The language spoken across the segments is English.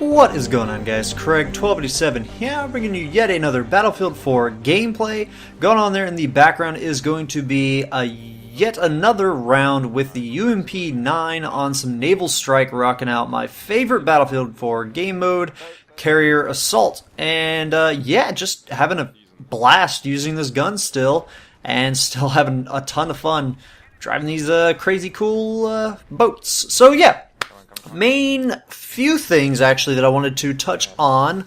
What is going on, guys? Craig 1287 here, bringing you yet another Battlefield 4 gameplay. Going on there in the background is going to be yet another round with the UMP-9 on some Naval Strike, rocking out my favorite Battlefield 4 game mode, Carrier Assault. And yeah, just having a blast using this gun still, and still having a ton of fun driving these crazy cool boats. So yeah, main few things actually that I wanted to touch on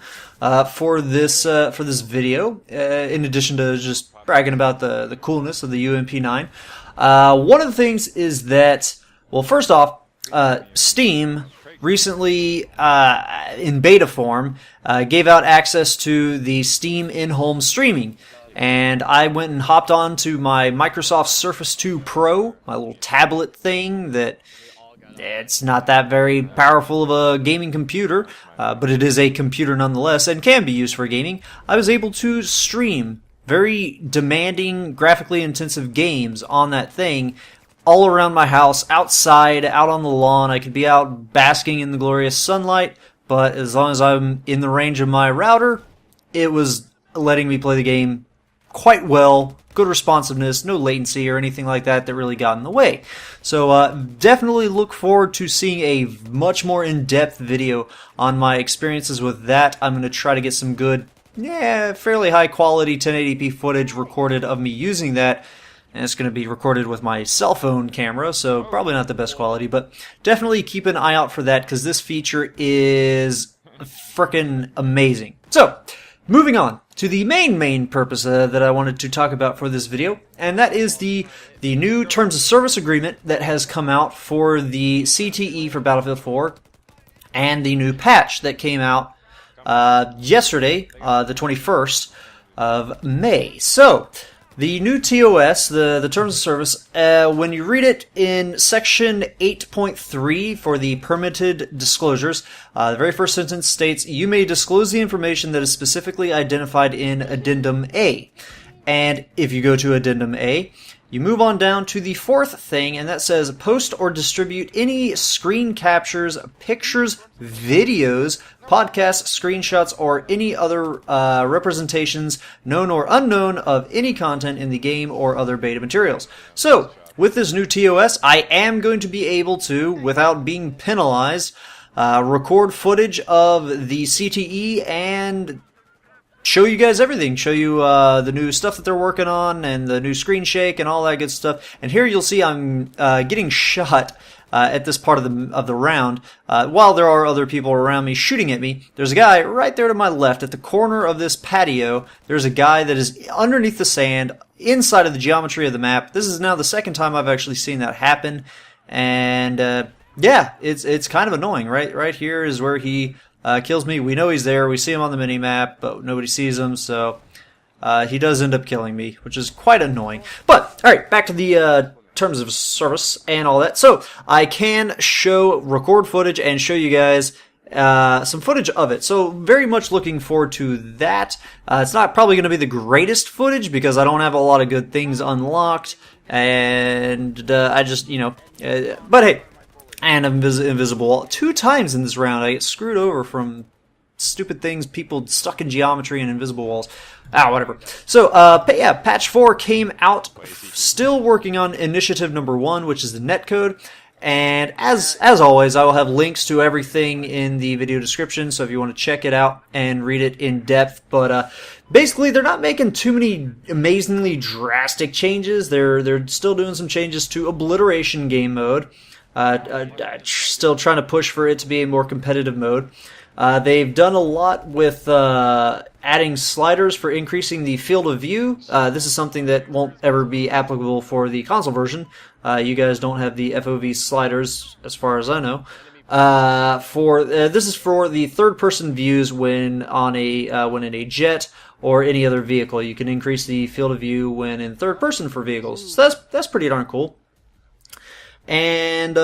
for this video, in addition to just bragging about the coolness of the UMP-9. One of the things is that, well, first off, Steam recently, in beta form, gave out access to the Steam in-home streaming. And I went and hopped on to my Microsoft Surface 2 Pro, my little tablet thing that it's not that very powerful of a gaming computer, but it is a computer nonetheless and can be used for gaming. I was able to stream very demanding, graphically intensive games on that thing all around my house, outside, out on the lawn. I could be out basking in the glorious sunlight, but as long as I'm in the range of my router, it was letting me play the game quite well. Good responsiveness, no latency or anything like that that really got in the way. So definitely look forward to seeing a much more in-depth video on my experiences with that. I'm going to try to get some good, fairly high quality 1080p footage recorded of me using that. And it's going to be recorded with my cell phone camera, so probably not the best quality, but definitely keep an eye out for that because this feature is frickin' amazing. So, moving on to the main purpose that I wanted to talk about for this video, and that is the new Terms of Service agreement that has come out for the CTE for Battlefield 4, and the new patch that came out yesterday, the 21st of May. So, the new ToS, the Terms of Service, when you read it in Section 8.3 for the permitted disclosures, the very first sentence states, "You may disclose the information that is specifically identified in Addendum A." And if you go to Addendum A, you move on down to the fourth thing, and that says, "Post or distribute any screen captures, pictures, videos, podcasts, screenshots, or any other representations, known or unknown, of any content in the game or other beta materials." So, with this new ToS, I am going to be able to, without being penalized, record footage of the CTE and show you guys everything. Show you the new stuff that they're working on and the new screen shake and all that good stuff. And here you'll see I'm getting shot at this part of the round. While there are other people around me shooting at me, there's a guy right there to my left at the corner of this patio. There's a guy that is underneath the sand, inside of the geometry of the map. This is now the second time I've actually seen that happen. And yeah, it's kind of annoying. Right here is where he kills me. We know he's there. We see him on the mini-map, but nobody sees him, so he does end up killing me, which is quite annoying. But, alright, back to the Terms of Service and all that. So, I can record footage and show you guys some footage of it. So, very much looking forward to that. It's not probably going to be the greatest footage because I don't have a lot of good things unlocked, and I just, but hey, and I'm invisible 2 times in this round. I get screwed over from stupid things, people stuck in geometry and invisible walls. Whatever. So, but yeah, patch 4 came out. Still working on initiative number 1, which is the netcode. And as always, I will have links to everything in the video description, so if you want to check it out and read it in depth. But basically, they're not making too many amazingly drastic changes. They're still doing some changes to Obliteration game mode. Still trying to push for it to be a more competitive mode. They've done a lot with adding sliders for increasing the field of view. This is something that won't ever be applicable for the console version. You guys don't have the FOV sliders, as far as I know. This is for the third-person views when in a jet or any other vehicle. You can increase the field of view when in third person for vehicles. So that's pretty darn cool. And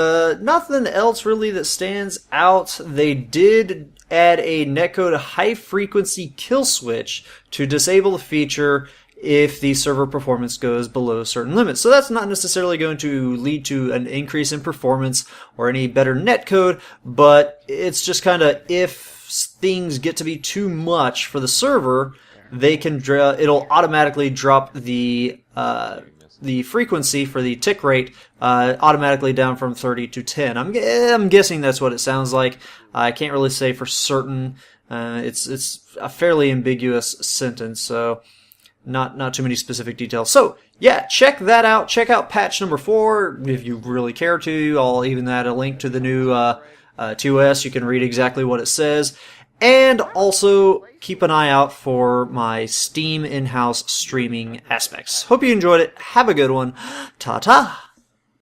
nothing else really that stands out. They did add a netcode high-frequency kill switch to disable the feature if the server performance goes below certain limits. So that's not necessarily going to lead to an increase in performance or any better netcode, but it's just kind of if things get to be too much for the server, they can it'll automatically drop the frequency for the tick rate automatically down from 30 to 10. I'm guessing that's what it sounds like. I can't really say for certain. It's a fairly ambiguous sentence, so not too many specific details. So yeah, check that out. Check out patch number 4 if you really care to. I'll even add a link to the new ToS. You can read exactly what it says. And also keep an eye out for my Steam in-house streaming aspects. Hope you enjoyed it. Have a good one. Ta-ta!